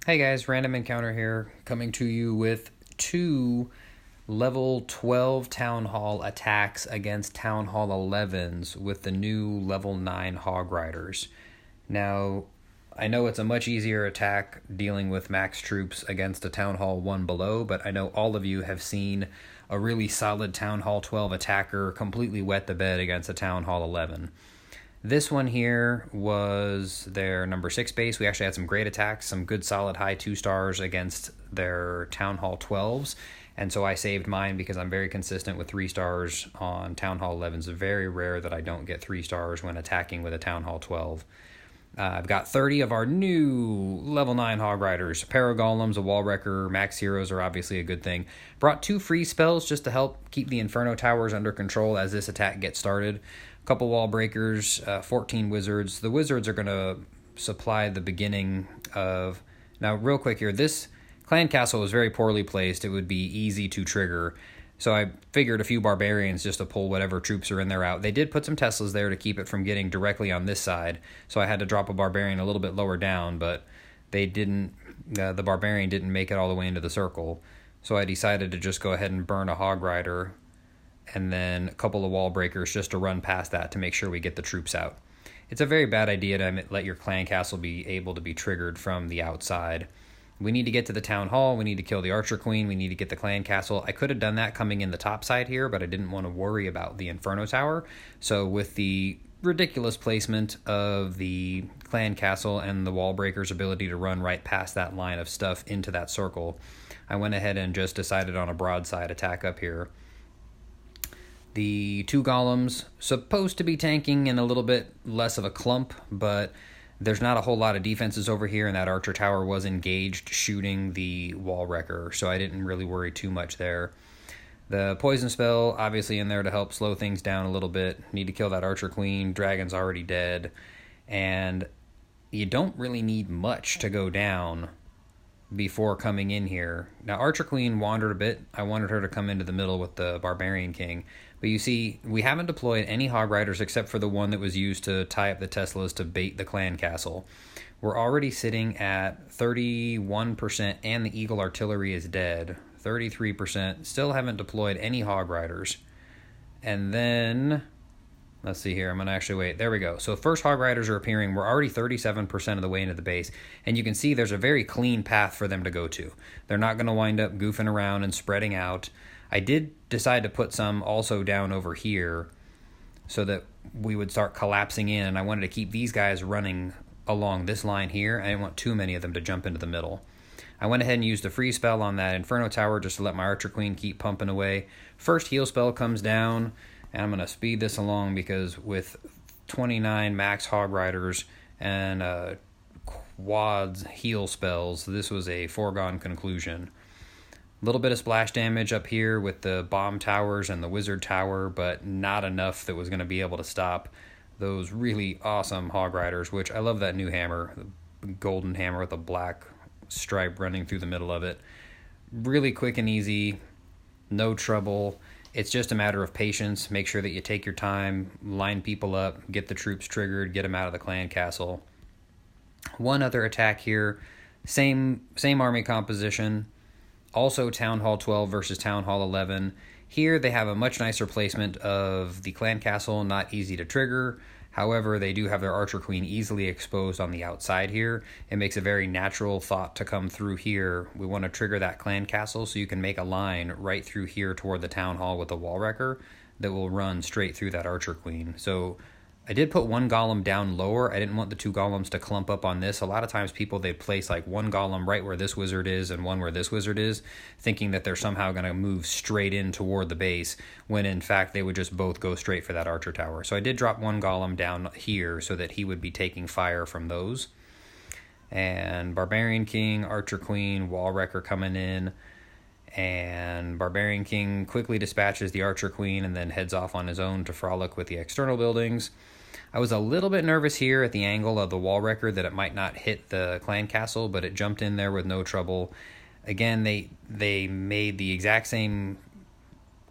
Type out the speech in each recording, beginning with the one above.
Hey guys, random encounter here, coming to you with two level 12 Town Hall attacks against Town Hall 11s with the new level 9 Hog Riders. Now, I know it's a much easier attack dealing with max troops against a Town Hall 1 below, but I know all of you have seen a really solid Town Hall 12 attacker completely wet the bed against a Town Hall 11. This one here was their number 6 base. We actually had some great attacks, some good solid high 2 stars against their Town Hall 12s. And so I saved mine because I'm very consistent with 3 stars on Town Hall 11s. It's very rare that I don't get 3 stars when attacking with a Town Hall 12. I've got 30 of our new level 9 Hog Riders. Paragolems, a Wall Wrecker, Max Heroes are obviously a good thing. Brought 2 free spells just to help keep the Inferno Towers under control as this attack gets started. Couple Wall Breakers, 14 Wizards. The Wizards are going to supply the beginning of... Now, real quick here, this Clan Castle was very poorly placed. It would be easy to trigger. So I figured a few Barbarians just to pull whatever troops are in there out. They did put some Teslas there to keep it from getting directly on this side. So I had to drop a Barbarian a little bit lower down, but they didn't... the Barbarian didn't make it all the way into the circle. So I decided to just go ahead and burn a Hog Rider and then a couple of Wall Breakers just to run past that to make sure we get the troops out. It's a very bad idea to let your Clan Castle be able to be triggered from the outside. We need to get to the Town Hall, we need to kill the Archer Queen, we need to get the Clan Castle. I could have done that coming in the top side here, but I didn't want to worry about the Inferno Tower. So with the ridiculous placement of the Clan Castle and the Wall Breaker's ability to run right past that line of stuff into that circle, I went ahead and just decided on a broadside attack up here. The 2 Golems, supposed to be tanking in a little bit less of a clump, but there's not a whole lot of defenses over here, and that Archer Tower was engaged shooting the Wall Wrecker, so I didn't really worry too much there. The Poison Spell, obviously in there to help slow things down a little bit. Need to kill that Archer Queen, Dragon's already dead, and you don't really need much to go down before coming in here. Now, Archer Queen wandered a bit. I wanted her to come into the middle with the Barbarian King. But you see, we haven't deployed any Hog Riders except for the one that was used to tie up the Teslas to bait the Clan Castle. We're already sitting at 31%, and the Eagle Artillery is dead. 33%. Still haven't deployed any Hog Riders. And then... let's see here. I'm going to actually wait. There we go. So first Hog Riders are appearing. We're already 37% of the way into the base. And you can see there's a very clean path for them to go to. They're not going to wind up goofing around and spreading out. I did decide to put some also down over here so that we would start collapsing in. And I wanted to keep these guys running along this line here. I didn't want too many of them to jump into the middle. I went ahead and used a free spell on that Inferno Tower just to let my Archer Queen keep pumping away. First heal spell comes down. And I'm going to speed this along because with 29 max Hog Riders and quads heal spells, this was a foregone conclusion. A little bit of splash damage up here with the bomb towers and the wizard tower, but not enough that was going to be able to stop those really awesome Hog Riders, which I love that new hammer, the golden hammer with a black stripe running through the middle of it. Really quick and easy, no trouble. It's just a matter of patience. Make sure that you take your time, line people up, get the troops triggered, get them out of the Clan Castle. One other attack here, same army composition, also Town Hall 12 versus Town Hall 11. Here they have a much nicer placement of the Clan Castle, not easy to trigger. However, they do have their Archer Queen easily exposed on the outside here. It makes a very natural thought to come through here. We want to trigger that Clan Castle so you can make a line right through here toward the Town Hall with a Wall Wrecker that will run straight through that Archer Queen. So I did put 1 Golem down lower. I didn't want the 2 Golems to clump up on this. A lot of times they'd place like 1 Golem right where this wizard is and 1 where this wizard is, thinking that they're somehow going to move straight in toward the base, when in fact they would just both go straight for that Archer Tower. So I did drop 1 Golem down here so that he would be taking fire from those. And Barbarian King, Archer Queen, Wall Wrecker coming in. And Barbarian King quickly dispatches the Archer Queen and then heads off on his own to frolic with the external buildings. I was a little bit nervous here at the angle of the Wall Wrecker that it might not hit the Clan Castle, but it jumped in there with no trouble. Again, they made the exact same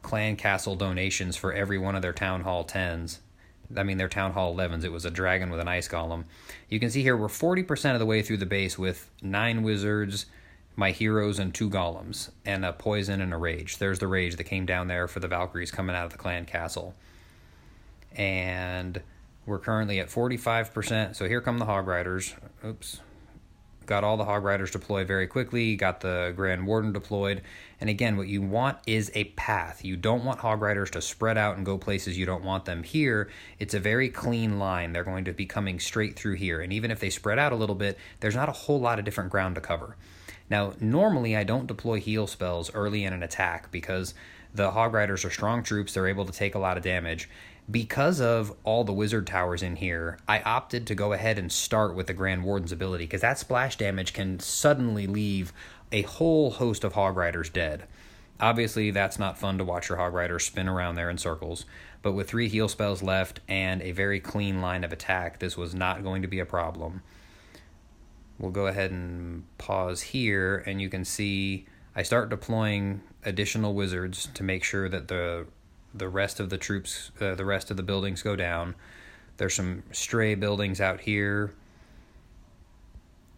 Clan Castle donations for every one of their Town Hall 10s. I mean, they're Town Hall 11s. It was a dragon with an ice golem. You can see here we're 40% of the way through the base with 9 wizards, my heroes, and 2 golems, and a poison and a rage. There's the rage that came down there for the Valkyries coming out of the clan castle. And we're currently at 45%. So here come the Hog Riders. Oops. Got all the Hog Riders deployed very quickly. Got the Grand Warden deployed. And again, what you want is a path. You don't want Hog Riders to spread out and go places you don't want them. Here, it's a very clean line. They're going to be coming straight through here. And even if they spread out a little bit, there's not a whole lot of different ground to cover. Now, normally I don't deploy heal spells early in an attack because the Hog Riders are strong troops. They're able to take a lot of damage. Because of all the wizard towers in here, I opted to go ahead and start with the Grand Warden's ability, because that splash damage can suddenly leave a whole host of Hog Riders dead. Obviously, that's not fun to watch your Hog Riders spin around there in circles, but with 3 heal spells left and a very clean line of attack, this was not going to be a problem. We'll go ahead and pause here, and you can see I start deploying additional wizards to make sure that the rest of the troops, the rest of the buildings go down. There's some stray buildings out here,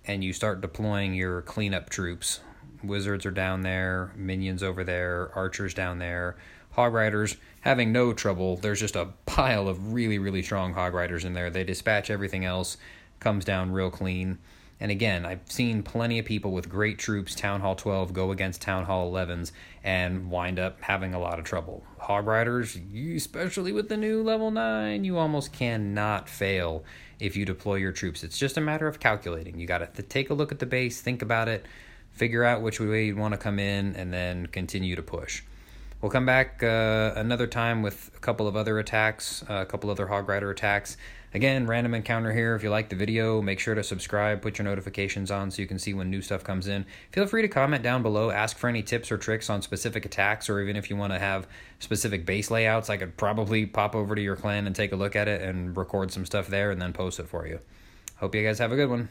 and you start deploying your cleanup troops. Wizards are down there, minions over there, archers down there, Hog Riders having no trouble. There's just a pile of really, really strong Hog Riders in there. They dispatch everything else, comes down real clean. And again, I've seen plenty of people with great troops, Town Hall 12, go against Town Hall 11s and wind up having a lot of trouble. Hog Riders, especially with the new level 9, you almost cannot fail if you deploy your troops. It's just a matter of calculating. You got to take a look at the base, think about it, figure out which way you want to come in, and then continue to push. We'll come back another time with a couple of other attacks, a couple other Hog Rider attacks. Again, random encounter here. If you like the video, make sure to subscribe, put your notifications on so you can see when new stuff comes in. Feel free to comment down below, ask for any tips or tricks on specific attacks, or even if you want to have specific base layouts, I could probably pop over to your clan and take a look at it and record some stuff there and then post it for you. Hope you guys have a good one.